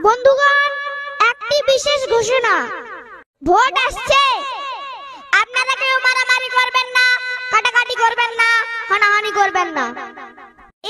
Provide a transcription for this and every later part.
বন্ধুগণ, একটি বিশেষ ঘোষণা। ভোট আসছে, আপনারা কেউ মারামারি করবেন না, কাটাকাটি করবেন না, হানাহানি করবেন না।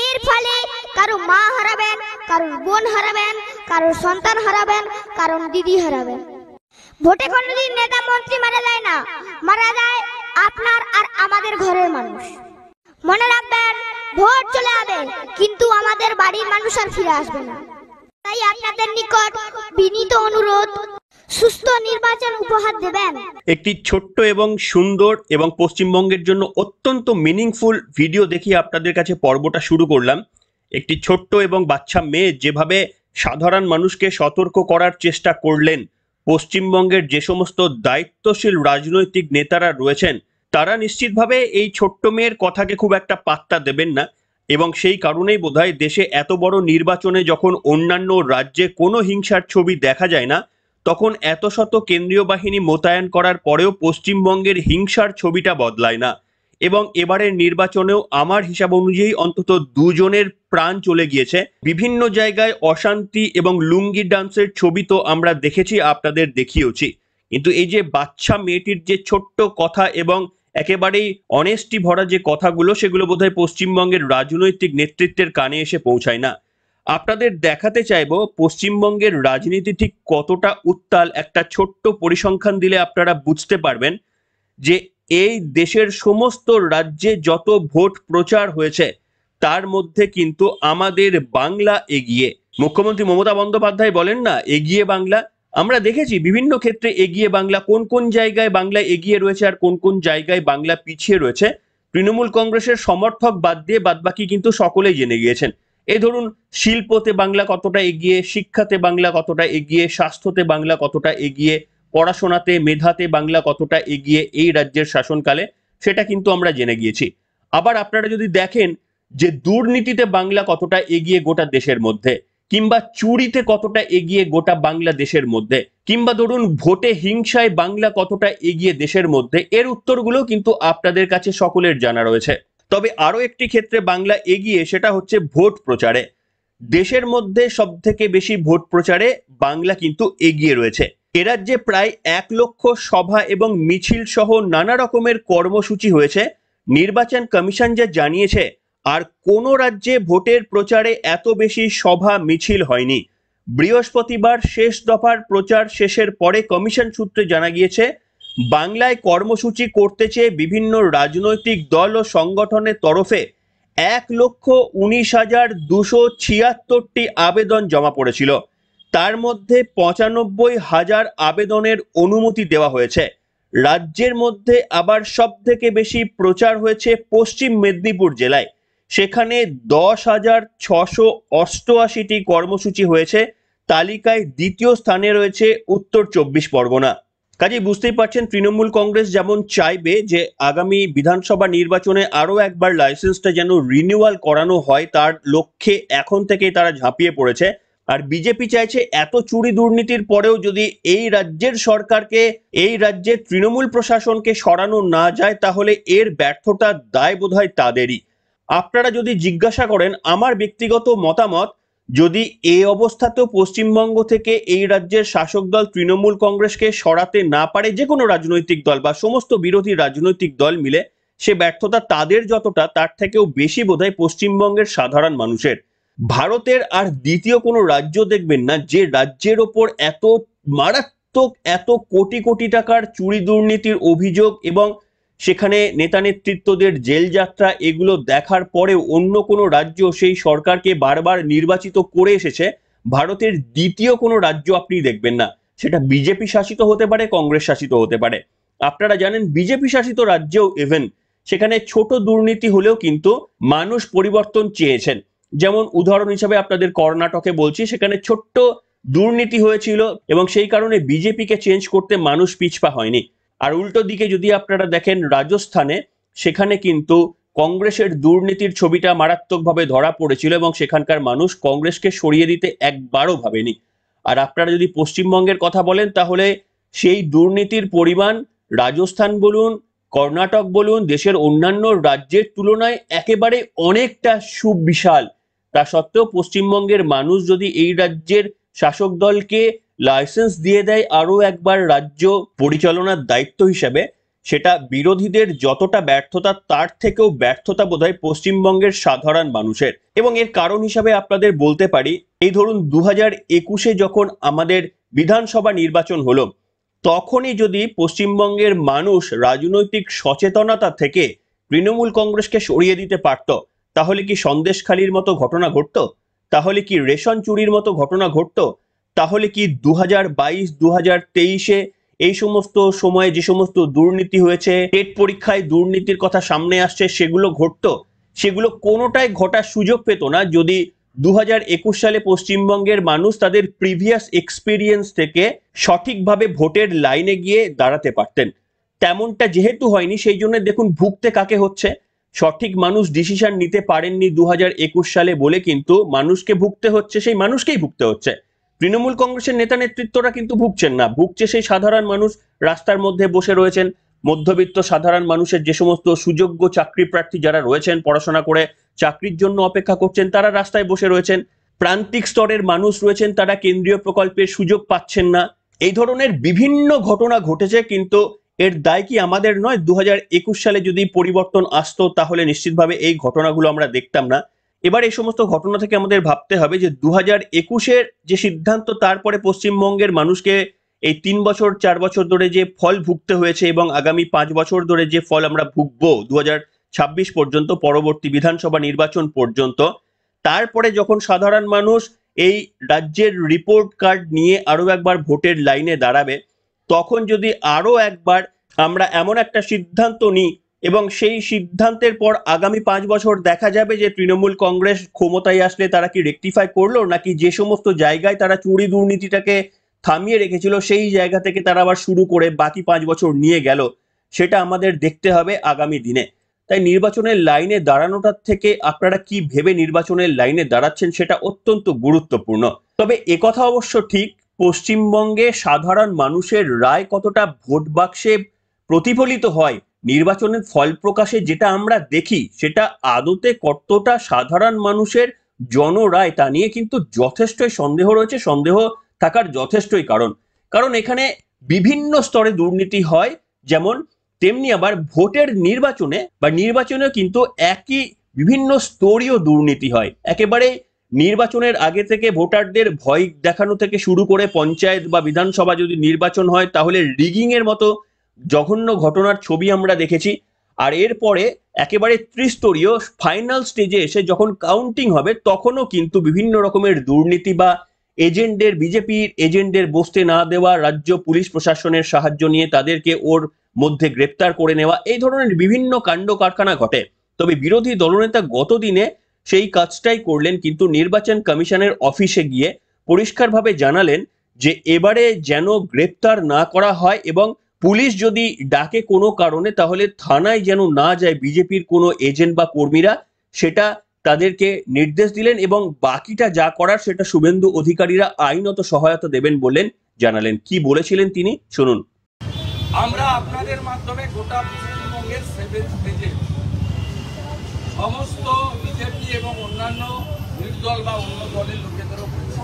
এর ফলে কারো মা হারাবেন, কারোর বোন হারাবেন, কারোর সন্তান হারাবেন, কারোর দিদি হারাবেন। ভোটে কোনোদিন নেতা মন্ত্রী মারা যায় না, মারা যায় আপনার আর আমাদের ঘরের মানুষ। মনে রাখবেন, ভোট চলে যাবে, কিন্তু আমাদের বাড়ির মানুষ আর ফিরে আসবে না। তাই আপনাদের নিকট বিনীত অনুরোধ, সুস্থ নির্বাচন উপহার দেবেন। একটি ছোট্ট এবং সুন্দর এবং পশ্চিমবঙ্গের জন্য অত্যন্ত মিনিংফুল ভিডিও দেখিয়ে আপনাদের কাছে পর্বটা শুরু করলাম। একটি ছোট্ট এবং বাচ্চা মেয়ে যেভাবে সাধারণ মানুষকে সতর্ক করার চেষ্টা করলেন, পশ্চিমবঙ্গের যে সমস্ত দায়িত্বশীল রাজনৈতিক নেতারা রয়েছেন তারা নিশ্চিতভাবে এই ছোট্ট মেয়ের কথাকে খুব একটা পাত্তা দেবেন না, এবং সেই কারণেই বোধহয় দেশে এত বড় নির্বাচনে যখন অন্যান্য রাজ্যে কোনো হিংসার ছবি দেখা যায় না, তখন এত শত কেন্দ্রীয় বাহিনী মোতায়েন করার পরেও পশ্চিমবঙ্গের হিংসার ছবিটা বদলায় না। এবং এবারের নির্বাচনেও আমার হিসাব অনুযায়ী অন্তত দুজনের প্রাণ চলে গিয়েছে। বিভিন্ন জায়গায় অশান্তি এবং লুঙ্গি ডান্সের ছবি তো আমরা দেখেছি, আপনাদের দেখিয়েছি, কিন্তু এই যে বাচ্চা মেয়েটির যে ছোট্ট কথা এবং একেবারেই অনেস্টি ভরা যে কথাগুলো, সেগুলো বোধহয় পশ্চিমবঙ্গের রাজনৈতিক নেতৃত্বের কানে এসে পৌঁছায় না। আপনাদের দেখাতে চাইবো পশ্চিমবঙ্গের রাজনীতি ঠিক কতটা উত্তাল। একটা ছোট্ট পরিসংখ্যান দিলে আপনারা বুঝতে পারবেন যে এই দেশের সমস্ত রাজ্যে যত ভোট প্রচার হয়েছে তার মধ্যে কিন্তু আমাদের বাংলা এগিয়ে। মুখ্যমন্ত্রী মমতা বন্দ্যোপাধ্যায় বলেন না, এগিয়ে বাংলা। আমরা দেখেছি বিভিন্ন ক্ষেত্রে এগিয়ে বাংলা, কোন কোন জায়গায় বাংলা এগিয়ে রয়েছে আর কোন কোন জায়গায় বাংলা পিছিয়ে রয়েছে তৃণমূল কংগ্রেসের সমর্থক বাদ দিয়ে বাদবাকি কিন্তু সকলেই জেনে গিয়েছেন। এই ধরুন, শিল্পতে বাংলা কতটা এগিয়ে, শিক্ষাতে বাংলা কতটা এগিয়ে, স্বাস্থ্যতে বাংলা কতটা এগিয়ে, পড়াশোনাতে মেধাতে বাংলা কতটা এগিয়ে এই রাজ্যের শাসনকালে, সেটা কিন্তু আমরা জেনে গিয়েছি। আবার আপনারা যদি দেখেন যে দুর্নীতিতে বাংলা কতটা এগিয়ে গোটা দেশের মধ্যে, কিংবা চুরিতে কতটা এগিয়ে গোটা বাংলাদেশের মধ্যে, কিংবা ধরুন ভোটে হিংসায় বাংলা কতটা এগিয়ে দেশের মধ্যে, এর উত্তরগুলো কিন্তু আপনাদের কাছে সকলের জানা রয়েছে। তবে আরো একটি ক্ষেত্রে বাংলা এগিয়ে, সেটা হচ্ছে ভোট প্রচারে। দেশের মধ্যে সব থেকে বেশি ভোট প্রচারে বাংলা কিন্তু এগিয়ে রয়েছে। এ রাজ্যে প্রায় 1 লক্ষ সভা এবং মিছিল সহ নানা রকমের কর্মসূচি হয়েছে। নির্বাচন কমিশন যা জানিয়েছে, আর কোন রাজ্যে ভোটের প্রচারে এত বেশি সভা মিছিল হয়নি। বৃহস্পতিবার শেষ দফার প্রচার শেষের পরে কমিশন সূত্রে জানা গিয়েছে, বাংলায় কর্মসূচি করতে চেয়ে বিভিন্ন রাজনৈতিক দল ও সংগঠনের তরফে 1,19,276টি আবেদন জমা পড়েছিল। তার মধ্যে 95,000 আবেদনের অনুমতি দেওয়া হয়েছে। রাজ্যের মধ্যে আবার সব থেকে বেশি প্রচার হয়েছে পশ্চিম মেদিনীপুর জেলায়, সেখানে 10,688টি কর্মসূচি হয়েছে। তালিকায় দ্বিতীয় স্থানে রয়েছে উত্তর 24 পরগনা। কাজেই বুঝতেই পারছেন, তৃণমূল কংগ্রেস যেমন চাইবে যে আগামী বিধানসভা নির্বাচনে আরো একবার লাইসেন্সটা যেন রিনিউয়াল করানো হয়, তার লক্ষ্যে এখন থেকেই তারা ঝাঁপিয়ে পড়েছে। আর বিজেপি চাইছে এত চুরি দুর্নীতির পরেও যদি এই রাজ্যের সরকারকে, এই রাজ্যের তৃণমূল প্রশাসনকে সরানো না যায়, তাহলে এর ব্যর্থতার দায় বোধহয় তাদেরই। আপনারা যদি জিজ্ঞাসা করেন আমার ব্যক্তিগত মতামত, যদি এই অবস্থাতেও পশ্চিমবঙ্গ থেকে এই রাজ্যের শাসক দল তৃণমূল কংগ্রেসকে সরাতে না পারে, যে কোনো রাজনৈতিক দল বা সমস্ত বিরোধী রাজনৈতিক দল মিলে, সে ব্যর্থতা তাদের যতটা, তার থেকেও বেশি বোধহয় পশ্চিমবঙ্গের সাধারণ মানুষের। ভারতের আর দ্বিতীয় কোনো রাজ্য দেখবেন না যে রাজ্যের ওপর এত মারাত্মক, এত কোটি কোটি টাকার চুরি দুর্নীতির অভিযোগ এবং সেখানে নেতা নেতৃত্বদের জেল যাত্রা, এগুলো দেখার পরেও অন্য কোনো রাজ্য সেই সরকারকে বারবার নির্বাচিত করে এসেছে। ভারতের দ্বিতীয় কোনো রাজ্য আপনি দেখবেন না, সেটা বিজেপি শাসিত হতে পারে, কংগ্রেস শাসিত হতে পারে। আপনারা জানেন বিজেপি শাসিত রাজ্যেও ইভেন সেখানে ছোট দুর্নীতি হলেও কিন্তু মানুষ পরিবর্তন চেয়েছেন। যেমন উদাহরণ হিসাবে আপনাদের কর্ণাটকে বলছি, সেখানে ছোট্ট দুর্নীতি হয়েছিল এবং সেই কারণে বিজেপিকে চেঞ্জ করতে মানুষ পিছপা হয়নি। আর উল্টো দিকে যদি আপনারা দেখেন রাজস্থানে, সেখানে কিন্তু কংগ্রেসের দুর্নীতির ছবিটা মারাত্মকভাবে ধরা পড়েছিল এবং সেখানকার মানুষ কংগ্রেসকে সরিয়ে দিতে একবারও ভাবেনি। আর আপনারা যদি পশ্চিমবঙ্গের কথা বলেন, তাহলে সেই দুর্নীতির পরিমাণ রাজস্থান বলুন, কর্ণাটক বলুন, দেশের অন্যান্য রাজ্যের তুলনায় একেবারে অনেকটা সুবিশাল। তা সত্ত্বেও পশ্চিমবঙ্গের মানুষ যদি এই রাজ্যের শাসক দলকে লাইসেন্স দিয়ে দেয় আরো একবার রাজ্য পরিচালনার দায়িত্ব হিসেবে, সেটা বিরোধীদের যতটা ব্যর্থতা তার থেকেও ব্যর্থতা বোধহয় পশ্চিমবঙ্গের সাধারণ মানুষের। এবং এর কারণ হিসাবে আপনাদের বলতে পারি, এই ধরুন 2021-এ যখন আমাদের বিধানসভা নির্বাচন হলো, তখনই যদি পশ্চিমবঙ্গের মানুষ রাজনৈতিক সচেতনতা থেকে তৃণমূল কংগ্রেসকে সরিয়ে দিতে পারত, তাহলে কি সন্দেশখালির মতো ঘটনা ঘটতো? তাহলে কি রেশন চুরির মতো ঘটনা ঘটতো? তাহলে কি 2022-2023-এ এই সমস্ত সময়ে যে সমস্ত দুর্নীতি হয়েছে, টেট পরীক্ষায় দুর্নীতির কথা সামনে আসছে, সেগুলো ঘটতো? সেগুলো কোনোটাই ঘটার সুযোগ পেত না যদি 2021 সালে পশ্চিমবঙ্গের মানুষ তাদের প্রিভিয়াস এক্সপিরিয়েন্স থেকে সঠিকভাবে ভোটের লাইনে গিয়ে দাঁড়াতে পারতেন। তেমনটা যেহেতু হয়নি, সেই জন্য দেখুন ভুগতে কাকে হচ্ছে। সঠিক মানুষ ডিসিশন নিতে পারেননি 2021 সালে বলে কিন্তু মানুষকে ভুগতে হচ্ছে, সেই মানুষকেই ভুগতে হচ্ছে। তৃণমূল কংগ্রেসের নেতা নেতৃত্বরা কিন্তু ভুগছেন না, ভুগছে সেই সাধারণ মানুষ। রাস্তার মধ্যে বসে রয়েছেন মধ্যবিত্ত সাধারণ মানুষের যে সমস্ত সুযোগ্য চাকরি প্রার্থী যারা রয়েছেন, পড়াশোনা করে চাকরির জন্য অপেক্ষা করছেন, তারা রাস্তায় বসে রয়েছেন। প্রান্তিক স্তরের মানুষ রয়েছেন, তারা কেন্দ্রীয় প্রকল্পের সুযোগ পাচ্ছেন না। এই ধরনের বিভিন্ন ঘটনা ঘটেছে, কিন্তু এর দায় কি আমাদের নয়? 2021 সালে যদি পরিবর্তন আসতো তাহলে নিশ্চিতভাবে এই ঘটনাগুলো আমরা দেখতাম না। এবার এই সমস্ত ঘটনা থেকে আমাদের ভাবতে হবে যে 2021-এর যে সিদ্ধান্ত, তারপরে পশ্চিমবঙ্গের মানুষকে এই 3 বছর 4 বছর ধরে যে ফল ভুগতে হয়েছে এবং আগামী 5 বছর ধরে যে ফল আমরা ভুগবো 2026 পর্যন্ত, পরবর্তী বিধানসভা নির্বাচন পর্যন্ত, তারপরে যখন সাধারণ মানুষ এই রাজ্যের রিপোর্ট কার্ড নিয়ে আরো একবার ভোটের লাইনে দাঁড়াবে, তখন যদি আরো একবার আমরা এমন একটা সিদ্ধান্ত নিই এবং সেই সিদ্ধান্তের পর আগামী 5 বছর দেখা যাবে যে তৃণমূল কংগ্রেস ক্ষমতায় আসলে তারা কি রেকটিফাই করলো, নাকি যে সমস্ত জায়গায় তারা চুরি দুর্নীতিটাকে থামিয়ে রেখেছিল সেই জায়গা থেকে তারা আবার শুরু করে বাকি 5 বছর নিয়ে গেল, সেটা আমাদের দেখতে হবে আগামী দিনে। তাই নির্বাচনের লাইনে দাঁড়ানোটার থেকে আপনারা কি ভেবে নির্বাচনের লাইনে দাঁড়াচ্ছেন সেটা অত্যন্ত গুরুত্বপূর্ণ। তবে একথা অবশ্য ঠিক, পশ্চিমবঙ্গে সাধারণ মানুষের রায় কতটা ভোট বাক্সে প্রতিফলিত হয়, নির্বাচনের ফল প্রকাশে যেটা আমরা দেখি, সেটা আদতে কতটা সাধারণ মানুষের জনরায় তা নিয়ে কিন্তু যথেষ্টই সন্দেহ রয়েছে। সন্দেহ থাকার যথেষ্টই কারণ এখানে বিভিন্ন স্তরে দুর্নীতি হয়, যেমন তেমনি আবার ভোটের নির্বাচনেও কিন্তু একই বিভিন্ন স্তরীয় দুর্নীতি হয়। একেবারে নির্বাচনের আগে থেকে ভোটারদের ভয় দেখানো থেকে শুরু করে পঞ্চায়েত বা বিধানসভা যদি নির্বাচন হয় তাহলে রিগিং এর মতো জঘন্য ঘটনার ছবি আমরা দেখেছি। আর এরপরে একেবারে ত্রিস্তরীয় ফাইনাল স্টেজে এসে যখন কাউন্টিং হবে, তখনও কিন্তু বিভিন্ন রকমের দুর্নীতি বা এজেন্টদের, বিজেপির এজেন্টদের বসতে না দেওয়া, রাজ্য পুলিশ প্রশাসনের সাহায্য নিয়ে তাদেরকে ওর মধ্যে গ্রেপ্তার করে নেওয়া, এই ধরনের বিভিন্ন কাণ্ড কারখানা ঘটে। তবে বিরোধী দলনেতা গতদিনে সেই কাজটাই করলেন, কিন্তু নির্বাচন কমিশনের অফিসে গিয়ে পরিষ্কারভাবে জানালেন যে এবারে যেন গ্রেপ্তার না করা হয় এবং পুলিশ যদি ডাকে কোনো কারণে তাহলে থানায় যেন না যায় বিজেপির কোনো এজেন্ট বা কর্মীরা, সেটা তাদেরকে নির্দেশ দিলেন এবং বাকিটা যা করার সেটা শুভেন্দু অধিকারীরা আইনত সহায়তা দেবেন বলেন জানালেন। কি বলেছিলেন তিনি, শুনুন। আমরা আপনাদের মাধ্যমে গোটা পশ্চিমবঙ্গের 7th ফেজে সমস্ত বিজেপি এবং অন্যান্য নির্দল বা অন্য দলের লোকেদেরও বলছি,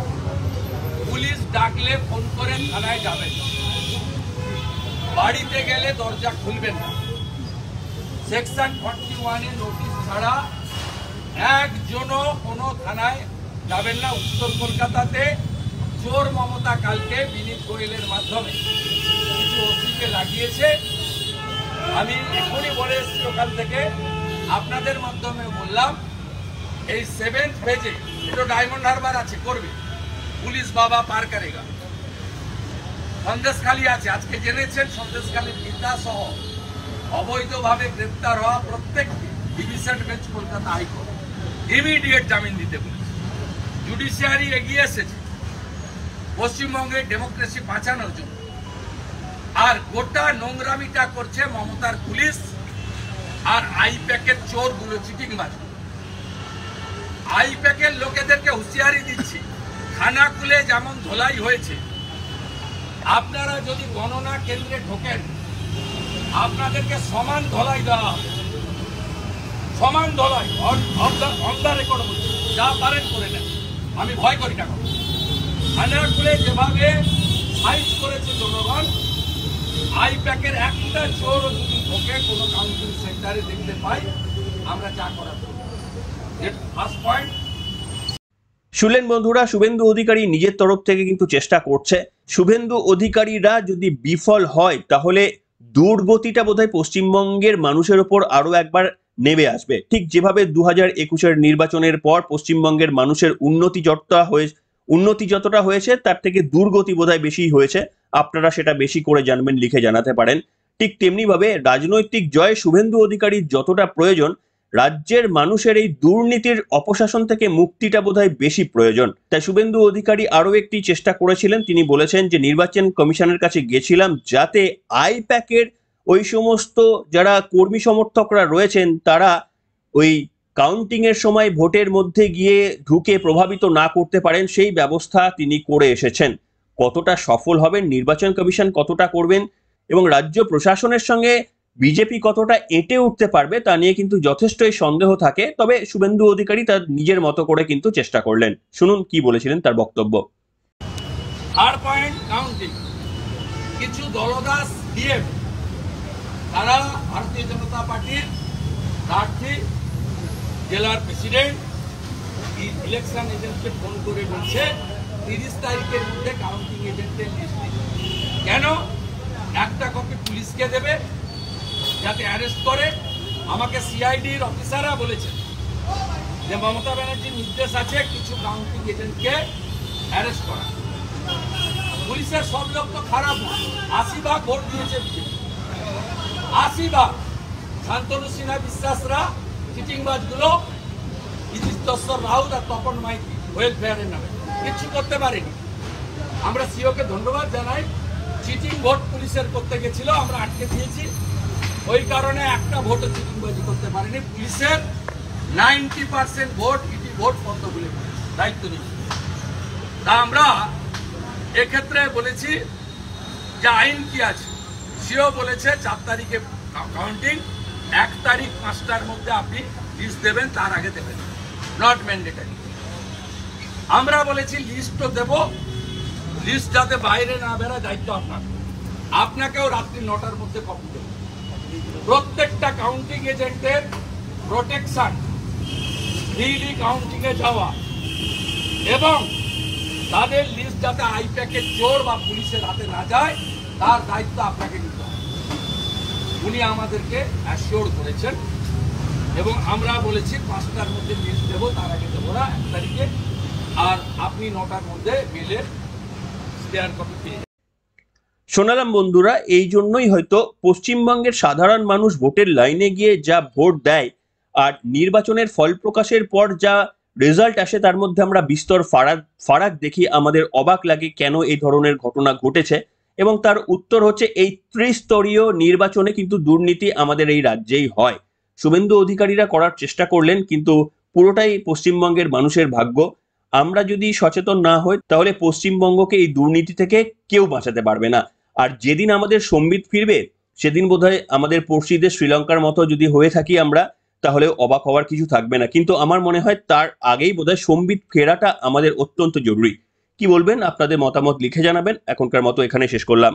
পুলিশ ডাকলে ফোন করে থানায় যাবেন না, বাড়িতে গেলে দরজা খুলবেন না, সেকশন 41-এ নোটিশ ছাড়া একজনও কোনো থানায় যাবেন না। উত্তর কলকাতাতে চোর মমতা কালকে বিনীত গোয়েলের মাধ্যমে কিছু ওসিকে লাগিয়েছে। আমি এখনই বলে এসেছি ওখান থেকে, আপনাদের মাধ্যমে বললাম এই 7th ফেজে এটা ডায়মন্ড হারবার আছে, করবে পুলিশ বাবা পার করেগা। সন্দেশখালী আছে, আজকে জেনেছেন সন্দেশখালীর নেতা সহ অবৈধভাবে গ্রেপ্তার হওয়া প্রত্যেকটি division bench Kolkata high court immediate জামিন দিতে বলেছে। জুডিশিয়ারি এগিয়ে এসেছে পশ্চিমবঙ্গের ডেমোক্রেসি বাঁচানোর জন্য, আর গোটা নোংরামিটা করছে মমতার পুলিশ আর আইপ্যাকের চোরগুলো, চিটিং মাছ। আইপ্যাকের লোকেদেরকে হুঁশিয়ারি দিচ্ছি, থানা খুলে যেমন ধোলাই হয়েছে, আপনারা যদি গণনা কেন্দ্রে ঢোকেন আপনাদেরকে সমান ধলাই দেওয়া হবে, সমান ধলাই। অন দ্য রেকর্ড বলছি, যা পারেন করে নেন, আমি ভয় করি না। থানা খুলে যেভাবে সাইজ করেছে জনগণ, আইপ্যাকের একটা চোর যদি ঢোকে কোনো কাউন্টিং সেন্টারে দেখতে পাই, আমরা যা করা ফার্স্ট পয়েন্ট। শুনলেন বন্ধুরা, শুভেন্দু অধিকারী নিজের তরফ থেকে কিন্তু চেষ্টা করছে। শুভেন্দু অধিকারীরা যদি বিফল হয় তাহলে দুর্গতিটা বোধহয় পশ্চিমবঙ্গের মানুষের ওপর আরো একবার নেমে আসবে। ঠিক যেভাবে 2021-এর নির্বাচনের পর পশ্চিমবঙ্গের মানুষের উন্নতি যতটা হয়েছে তার থেকে দুর্গতি বোধহয় বেশি হয়েছে। আপনারা সেটা বেশি করে জানবেন, লিখে জানাতে পারেন। ঠিক তেমনি ভাবে রাজনৈতিক জয় শুভেন্দু অধিকারীর যতটা প্রয়োজন, রাজ্যের মানুষের এই দুর্নীতির অপশাসন থেকে মুক্তিটা বোধহয় বেশি প্রয়োজন। তাই শুভেন্দু অধিকারী আরো একটি চেষ্টা করেছিলেন। তিনি বলেছেন যে নির্বাচন কমিশনের কাছে গেছিলাম যাতে আইপ্যাকের ওই সমস্ত যারা কর্মী সমর্থকরা রয়েছেন তারা ওই কাউন্টিং এর সময় ভোটের মধ্যে গিয়ে ঢুকে প্রভাবিত না করতে পারেন, সেই ব্যবস্থা তিনি করে এসেছেন। কতটা সফল হবেন, নির্বাচন কমিশন কতটা করবেন এবং রাজ্য প্রশাসনের সঙ্গে বিজেপি কতটা এঁটে উঠতে পারবে তা নিয়ে কিন্তু যথেষ্টই সন্দেহ থাকে। তবে শুভেন্দু অধিকারী তার নিজের মতো করে কিন্তু চেষ্টা করলেন। শুনুন কি বলেছিলেন তার বক্তব্য। Third point, counting. কিছু দলদাস ডিএম তারা ভারতীয় জনতা পার্টির প্রার্থী, জেলার প্রেসিডেন্ট, ইলেকশন এজেন্টকে ফোন করে বলছে 30 তারিখের মধ্যে কাউন্টিং এজেন্টের লিস্ট দিন। কেন? একটা কপি পুলিশকে দেবে যাতে অ্যারেস্ট করে। আমাকে সিআইডির অফিসাররা বলেছেন যে মমতা ব্যানার্জির নির্দেশ আছে কিছু কাউন্টিং এজেন্টকে অ্যারেস্ট করা। পুলিশের সব লোক তো খারাপ না, 80 ভাগ ভোট দিয়েছে বিজেপি, 80 ভাগ। শান্তনু সিনহা বিশ্বাসরা চিটিংবাজগুলো, ইতিশ্বর রাউত আর তপন মাইতি ওয়েলফেয়ারের নামে কিছু করতে পারেনি। আমরা সিওকে ধন্যবাদ জানাই। চিটিং ভোট পুলিশের করতে গেছিল, আমরা আটকে দিয়েছি। ওই কারণে একটা ভোটও চিটিংবাজি করতে পারেনি। পুলিশের 90% ভোট ইটি ভোট পদ্মগুলি দায়িত্ব নিয়েছে। তা আমরা এক্ষেত্রে বলেছি যে আইন কি আছে। সিও বলেছে 4 তারিখে কাউন্টিং, 1 তারিখ 5টার মধ্যে আপনি লিস্ট দেবেন, তার আগে দেবেন, নট ম্যান্ডেটারি। আমরা বলেছি লিস্টও দেব, লিস্ট যাতে বাইরে না বেরোয় দায়িত্ব আপনার। আপনাকেও রাত্রি 9টার মধ্যে কপি দেব। প্রত্যেকটা কাউন্টিং এজেন্টের প্রোটেকশন, ফ্রিলি কাউন্টিং এ যাওয়া এবং তাদের লিস্ট যাতে আইপ্যাকের চোর বা পুলিশের হাতে না যায় তার দায়িত্ব আপনাকে নিতে হবে। উনি আমাদেরকে অ্যাসিওর করেছেন এবং আমরা বলেছি 5টার মধ্যে লিস্ট দেবো, তার আগে দেবো না, 1 তারিখে। আর আপনি 9টার মধ্যে মেলের স্পেয়ার কপি পেয়ে যাবেন। শোনালাম বন্ধুরা, এই জন্যই হয়তো পশ্চিমবঙ্গের সাধারণ মানুষ ভোটের লাইনে গিয়ে যা ভোট দেয় আর নির্বাচনের ফল প্রকাশের পর যা রেজাল্ট আসে তার মধ্যে আমরা বিস্তর ফারাক দেখি। আমাদের অবাক লাগে কেন এই ধরনের ঘটনা ঘটেছে এবং তার উত্তর হচ্ছে এই ত্রিস্তরীয় নির্বাচনে কিন্তু দুর্নীতি আমাদের এই রাজ্যেই হয়। শুভেন্দু অধিকারীরা করার চেষ্টা করলেন, কিন্তু পুরোটাই পশ্চিমবঙ্গের মানুষের ভাগ্য। আমরা যদি সচেতন না হই তাহলে পশ্চিমবঙ্গকে এই দুর্নীতি থেকে কেউ বাঁচাতে পারবে না। আর যেদিন আমাদের সম্বিত ফিরবে সেদিন বোধহয় আমাদের পড়শিদের শ্রীলঙ্কার মতো যদি হয়ে থাকি আমরা, তাহলে অবাক হওয়ার কিছু থাকবে না। কিন্তু আমার মনে হয় তার আগেই বোধহয় সম্বিত ফেরাটা আমাদের অত্যন্ত জরুরি। কি বলবেন? আপনাদের মতামত লিখে জানাবেন। এখনকার মতো এখানে শেষ করলাম।